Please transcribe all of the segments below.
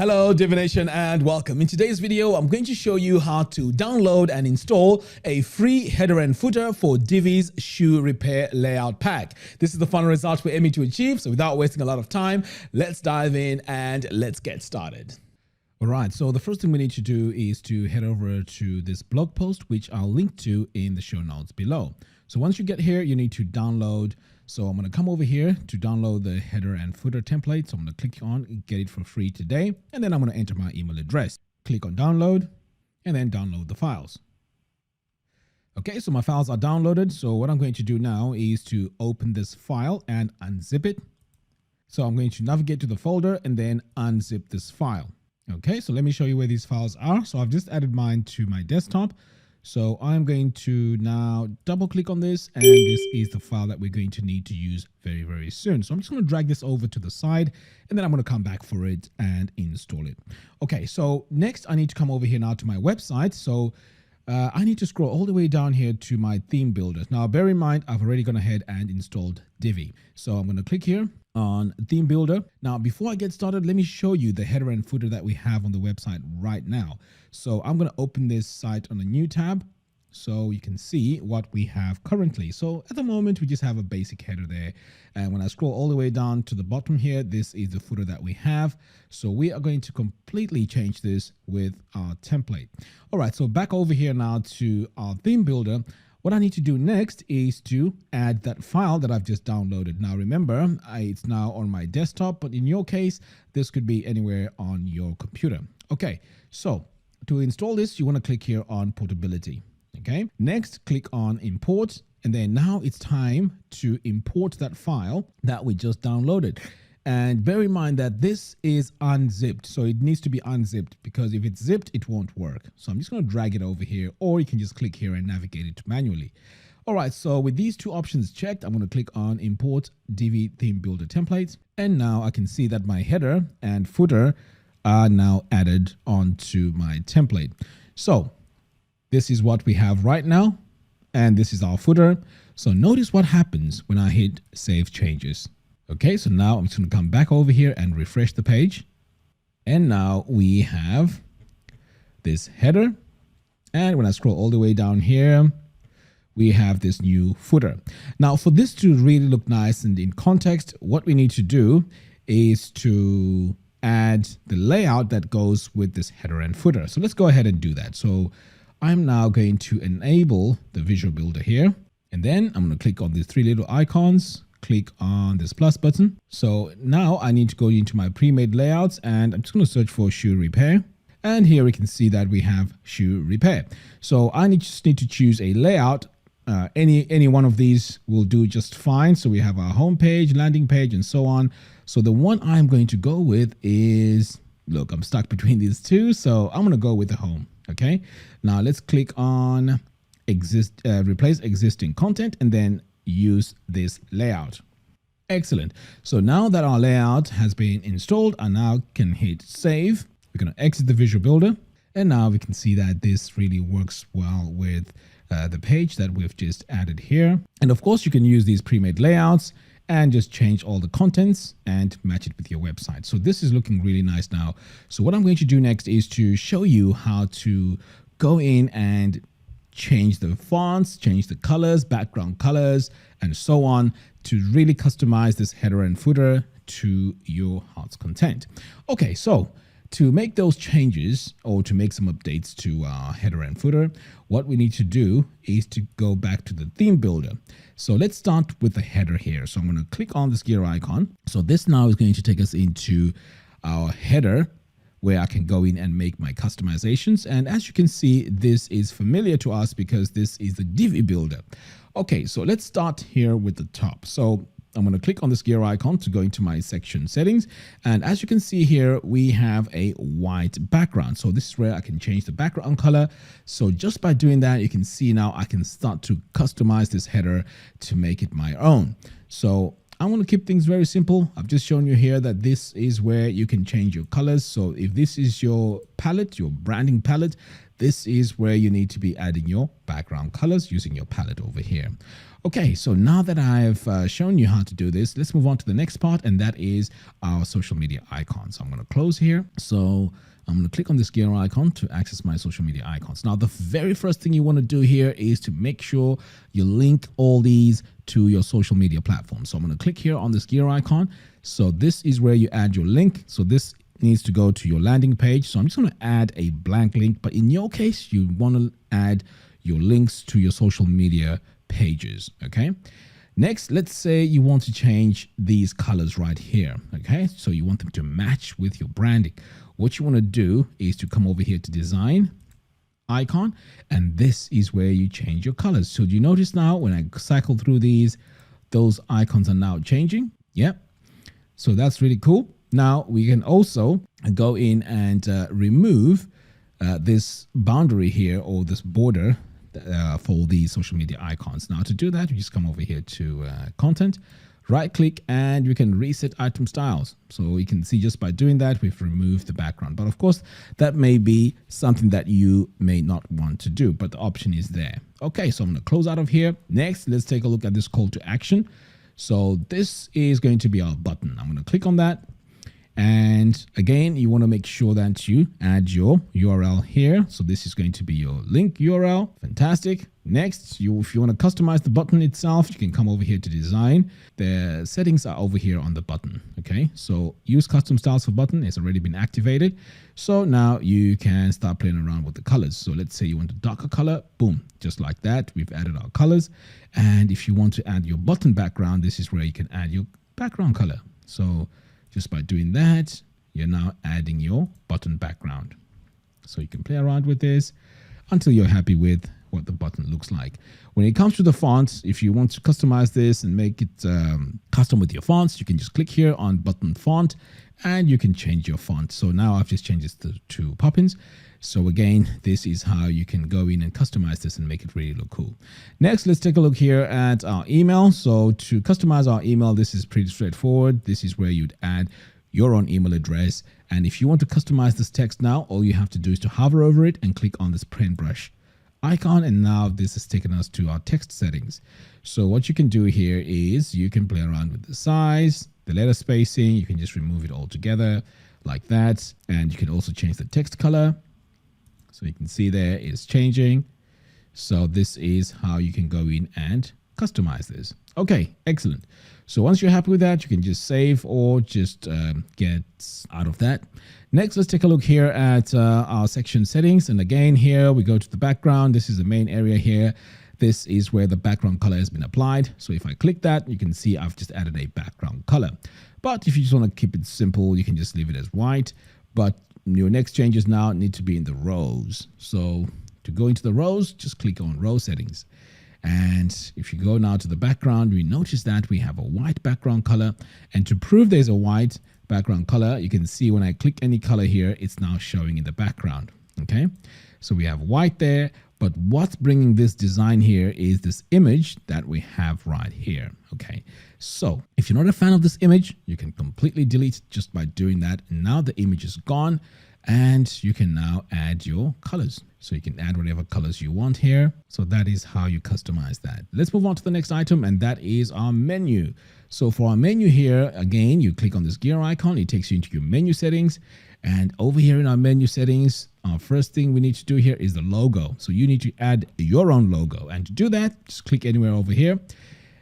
Hello Divi Nation and welcome. In today's video, I'm going to show you how to download and install a free header and footer for Divi's shoe repair layout pack. This is the final result we're aiming to achieve, so without wasting a lot of time, let's dive in and let's get started. All right, so the first thing we need to do is to head over to this blog post, which I'll link to in the show notes below. So once you get here, you need to download. So I'm going to come over here to download the header and footer template. So I'm going to click on get it for free today. And then I'm going to enter my email address. Click on download and then download the files. Okay, so my files are downloaded. So what I'm going to do now is to open this file and unzip it. So I'm going to navigate to the folder and then unzip this file. Okay, so let me show you where these files are. So I've just added mine to my desktop. So I'm going to now double click on this, and this is the file that we're going to need to use very, very soon. So I'm just going to drag this over to the side, and then I'm going to come back for it and install it. Okay, so next I need to come over here now to my website. So I need to scroll all the way down here to my theme builder. Now, bear in mind, I've already gone ahead and installed Divi. So I'm going to click here on theme builder. Now, before I get started, let me show you the header and footer that we have on the website right now. So I'm going to open this site on a new tab so you can see what we have currently. So at the moment, we just have a basic header there. And when I scroll all the way down to the bottom here, this is the footer that we have. So we are going to completely change this with our template. All right, so back over here now to our theme builder. What I need to do next is to add that file that I've just downloaded. Now, remember, it's now on my desktop, but in your case, this could be anywhere on your computer. Okay, so to install this, you want to click here on portability. Okay, next click on import, and then now it's time to import that file that we just downloaded. And bear in mind that this is unzipped, so it needs to be unzipped, because if it's zipped, it won't work. So I'm just going to drag it over here, or you can just click here and navigate it manually. All right, so with these two options checked, I'm going to click on import Divi theme builder templates. And now I can see that my header and footer are now added onto my template. So this is what we have right now, and this is our footer. So notice what happens when I hit save changes. Okay, so now I'm just going to come back over here and refresh the page. And now we have this header. And when I scroll all the way down here, we have this new footer. Now, for this to really look nice and in context, what we need to do is to add the layout that goes with this header and footer. So let's go ahead and do that. So I'm now going to enable the visual builder here. And then I'm going to click on these three little icons. Click on this plus button. So now I need to go into my pre-made layouts, and I'm just going to search for shoe repair. And here we can see that we have shoe repair. So I just need to choose a layout. Any one of these will do just fine. So we have our home page, landing page, and so on. So the one I'm going to go with is, look, I'm stuck between these two. So I'm going to go with the home. Okay. Now let's click on replace existing content, and then use this layout. Excellent. So now that our layout has been installed, I now can hit save. We're going to exit the visual builder, and now we can see that this really works well with the page that we've just added here. And of course, you can use these pre-made layouts and just change all the contents and match it with your website. So this is looking really nice now. So what I'm going to do next is to show you how to go in and change the fonts, change the colors, background colors, and so on to really customize this header and footer to your heart's content. Okay, so to make those changes or to make some updates to our header and footer, what we need to do is to go back to the theme builder. So let's start with the header here. So I'm going to click on this gear icon. So this now is going to take us into our header, where I can go in and make my customizations. And as you can see, this is familiar to us because this is the Divi builder. Okay, so let's start here with the top. So I'm going to click on this gear icon to go into my section settings. And as you can see here, we have a white background. So this is where I can change the background color. So just by doing that, you can see now I can start to customize this header to make it my own. So I want to keep things very simple. I've just shown you here that this is where you can change your colors. So if this is your palette, your branding palette, this is where you need to be adding your background colors using your palette over here. Okay, so now that I've shown you how to do this, let's move on to the next part, and that is our social media icon. So I'm going to close here. So I'm going to click on this gear icon to access my social media icons. Now, the very first thing you want to do here is to make sure you link all these to your social media platform. So I'm going to click here on this gear icon. So this is where you add your link. So this needs to go to your landing page. So I'm just going to add a blank link, but in your case, you want to add your links to your social media pages. Okay. Next, let's say you want to change these colors right here. Okay. So you want them to match with your branding. What you want to do is to come over here to design icon, and this is where you change your colors. So do you notice now when I cycle through these, those icons are now changing? Yep. So that's really cool. Now we can also go in and remove this boundary here, or this border for the social media icons. Now to do that, you just come over here to content, right click, and you can reset item styles. So you can see just by doing that, we've removed the background. But of course, that may be something that you may not want to do, but the option is there. Okay, so I'm going to close out of here. Next, let's take a look at this call to action. So this is going to be our button. I'm going to click on that. And again, you want to make sure that you add your URL here. So this is going to be your link URL. Fantastic. Next, if you want to customize the button itself, you can come over here to design. The settings are over here on the button. Okay, so use custom styles for button. It's already been activated. So now you can start playing around with the colors. So let's say you want a darker color. Boom, just like that. We've added our colors. And if you want to add your button background, this is where you can add your background color. So just by doing that, you're now adding your button background. So you can play around with this until you're happy with what the button looks like. When it comes to the fonts, if you want to customize this and make it custom with your fonts, you can just click here on button font and you can change your font. So now I've just changed this to Poppins. So again, this is how you can go in and customize this and make it really look cool. Next, let's take a look here at our email. So to customize our email, this is pretty straightforward. This is where you'd add your own email address. And if you want to customize this text now, all you have to do is to hover over it and click on this paintbrush icon. And now this has taken us to our text settings. So what you can do here is you can play around with the size, the letter spacing. You can just remove it all together like that. And you can also change the text color. So you can see there it's changing. So this is how you can go in and customize this. Okay, excellent. So once you're happy with that, you can just save or just get out of that. Next, let's take a look here at our section settings. And again, here we go to the background. This is the main area here. This is where the background color has been applied. So if I click that, you can see I've just added a background color. But if you just want to keep it simple, you can just leave it as white. But your next changes now need to be in the rows. So to go into the rows, just click on row settings. And if you go now to the background, we notice that we have a white background color. And to prove there's a white background color, you can see when I click any color here, it's now showing in the background. Okay, so we have white there. But what's bringing this design here is this image that we have right here. Okay, so if you're not a fan of this image, you can completely delete it just by doing that. And now the image is gone and you can now add your colors. So you can add whatever colors you want here. So that is how you customize that. Let's move on to the next item, and that is our menu. So for our menu here, again, you click on this gear icon. It takes you into your menu settings. And over here in our menu settings, our first thing we need to do here is the logo. So you need to add your own logo. And to do that, just click anywhere over here.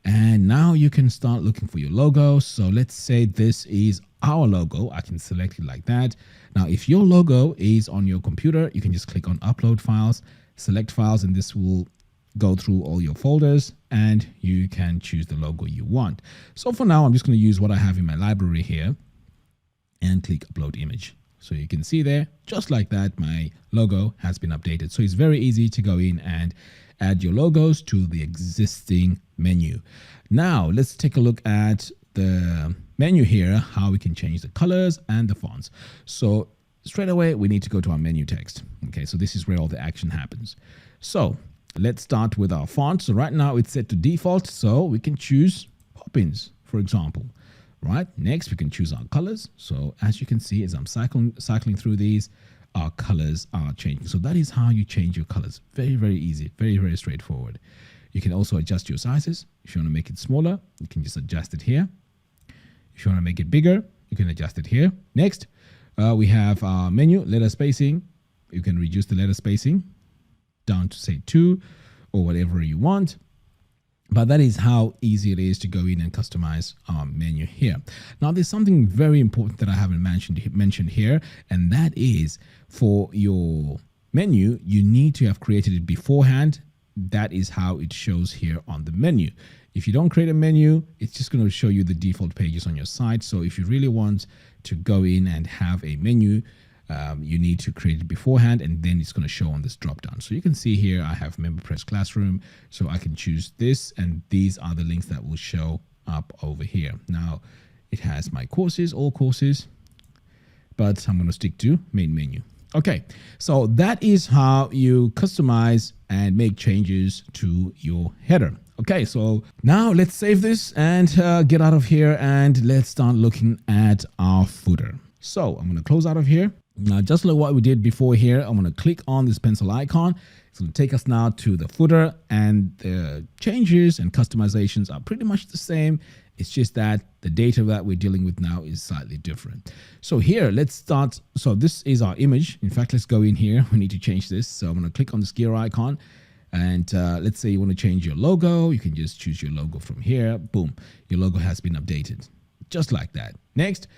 And now you can start looking for your logo. So let's say this is our logo. I can select it like that. Now, if your logo is on your computer, you can just click on upload files, select files, and this will go through all your folders and you can choose the logo you want. So for now, I'm just going to use what I have in my library here and click upload image. So you can see there, just like that, my logo has been updated. So it's very easy to go in and add your logos to the existing menu. Now let's take a look at the menu here, how we can change the colors and the fonts. So straight away, we need to go to our menu text. Okay, so this is where all the action happens. So let's start with our font. So right now it's set to default, so we can choose Poppins, for example. Right, next we can choose our colors. So as you can see, as I'm cycling through these, our colors are changing. So that is how you change your colors. Very, very easy. Very, very straightforward. You can also adjust your sizes. If you want to make it smaller, you can just adjust it here. If you want to make it bigger, you can adjust it here. Next, we have our menu, letter spacing. You can reduce the letter spacing down to say 2 or whatever you want. But that is how easy it is to go in and customize our menu here. Now, there's something very important that I haven't mentioned here, and that is for your menu, you need to have created it beforehand. That is how it shows here on the menu. If you don't create a menu, it's just going to show you the default pages on your site. So if you really want to go in and have a menu, you need to create it beforehand, and then it's going to show on this drop down. So you can see here I have MemberPress Classroom, so I can choose this, and these are the links that will show up over here. Now it has my courses, all courses, but I'm going to stick to main menu. Okay, so that is how you customize and make changes to your header. Okay, so now let's save this and get out of here, and let's start looking at our footer. So I'm going to close out of here. Now, just like what we did before here, I'm going to click on this pencil icon. It's going to take us now to the footer, and the changes and customizations are pretty much the same. It's just that the data that we're dealing with now is slightly different. So here, let's start. So this is our image. In fact, let's go in here. We need to change this. So I'm going to click on this gear icon, and let's say you want to change your logo. You can just choose your logo from here. Boom, your logo has been updated, just like that. Next,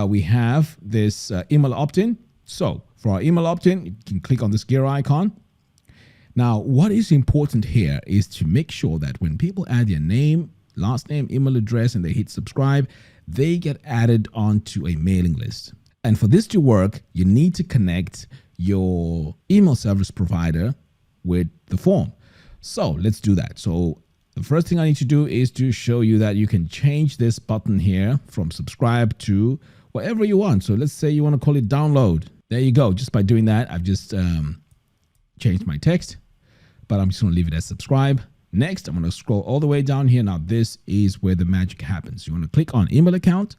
we have this email opt-in. So for our email opt-in, you can click on this gear icon. Now, what is important here is to make sure that when people add their name, last name, email address, and they hit subscribe, they get added onto a mailing list. And for this to work, you need to connect your email service provider with the form. So let's do that. So the first thing I need to do is to show you that you can change this button here from subscribe to whatever you want. So let's say you want to call it download. There you go. Just by doing that, I've just changed my text, but I'm just going to leave it as subscribe. Next, I'm going to scroll all the way down here. Now, this is where the magic happens. You want to click on email account.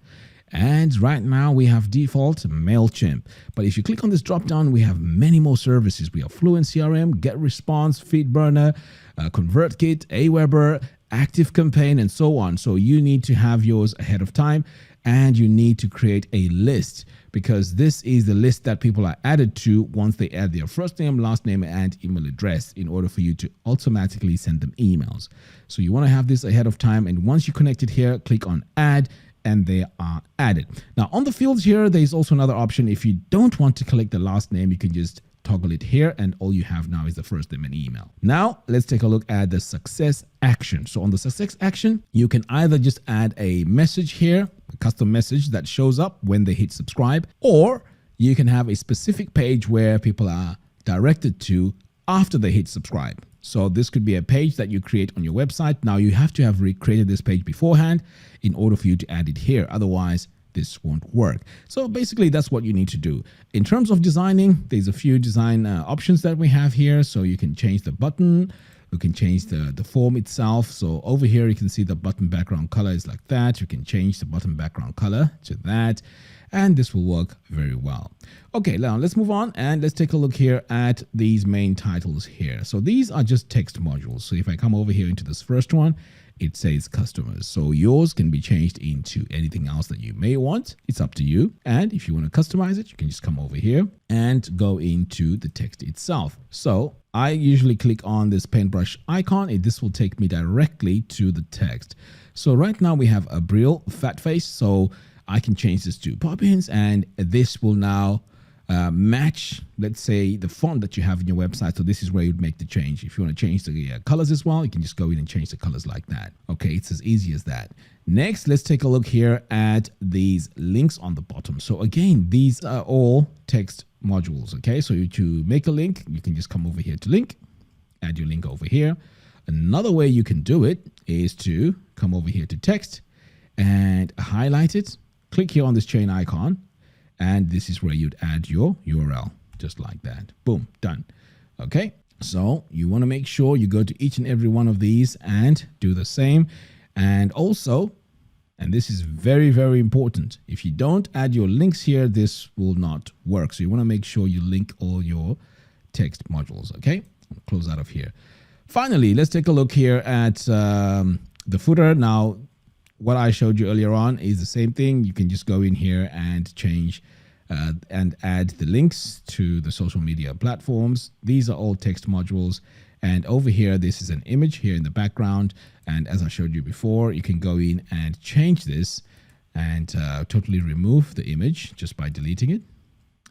And right now we have default MailChimp. But if you click on this drop down, we have many more services. We have Fluent CRM, GetResponse, FeedBurner, ConvertKit, Aweber, ActiveCampaign, and so on. So you need to have yours ahead of time, and you need to create a list, because this is the list that people are added to once they add their first name, last name, and email address in order for you to automatically send them emails. So you want to have this ahead of time. And once you connect it here, click on add, and they are added. Now on the fields here, there's also another option. If you don't want to collect the last name, you can just toggle it here, and all you have now is the first name and email. Now let's take a look at the success action. So on the success action, you can either just add a message here, a custom message that shows up when they hit subscribe, or you can have a specific page where people are directed to after they hit subscribe. So this could be a page that you create on your website. Now you have to have recreated this page beforehand in order for you to add it here. Otherwise, this won't work. So basically, that's what you need to do. In terms of designing, there's a few design options that we have here. So you can change the button. You can change the form itself. So over here, you can see the button background color is like that. You can change the button background color to that, and this will work very well. Okay, now let's move on and let's take a look here at these main titles here. So these are just text modules. So if I come over here into this first one, it says customers. So yours can be changed into anything else that you may want. It's up to you. And if you want to customize it, you can just come over here and go into the text itself. So I usually click on this paintbrush icon, and this will take me directly to the text. So right now we have a Brill fat face. So I can change this to Poppins, and this will now match, let's say, the font that you have in your website. So this is where you'd make the change. If you want to change the colors as well, you can just go in and change the colors like that. Okay, it's as easy as that. Next, let's take a look here at these links on the bottom. So again, these are all text modules. Okay, so to make a link, you can just come over here to link, add your link over here. Another way you can do it is to come over here to text and highlight it. Click here on this chain icon, and this is where you'd add your URL, just like that. Boom, done. Okay, so you want to make sure you go to each and every one of these and do the same. And also, And this is very, very important. If you don't add your links here, this will not work. So you want to make sure you link all your text modules. Okay, I'll close out of here. Finally, let's take a look here at the footer. Now, what I showed you earlier on is the same thing. You can just go in here and change and add the links to the social media platforms. These are all text modules. And over here, this is an image here in the background. And as I showed you before, you can go in and change this and totally remove the image just by deleting it.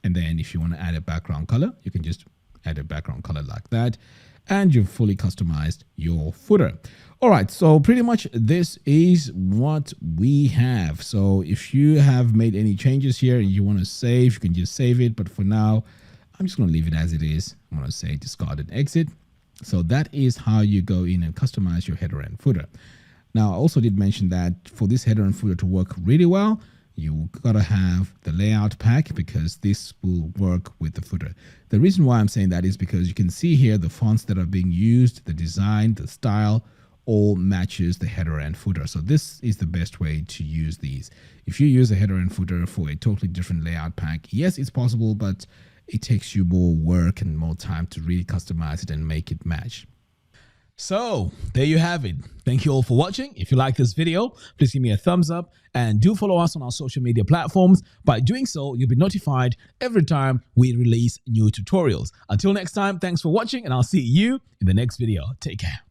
And then if you want to add a background color, you can just add a background color like that. And you've fully customized your footer. All right, so pretty much this is what we have. So if you have made any changes here and you want to save, you can just save it. But for now, I'm just going to leave it as it is. I'm going to say discard and exit. So that is how you go in and customize your header and footer. Now, I also did mention that for this header and footer to work really well, you gotta have the layout pack because this will work with the footer. The reason why I'm saying that is because you can see here the fonts that are being used, the design, the style, all matches the header and footer. So this is the best way to use these. If you use a header and footer for a totally different layout pack, yes, it's possible, but it takes you more work and more time to really customize it and make it match. So there you have it. Thank you all for watching. If you like this video, please give me a thumbs up and do follow us on our social media platforms. By doing so, you'll be notified every time we release new tutorials. Until next time, thanks for watching and I'll see you in the next video. Take care.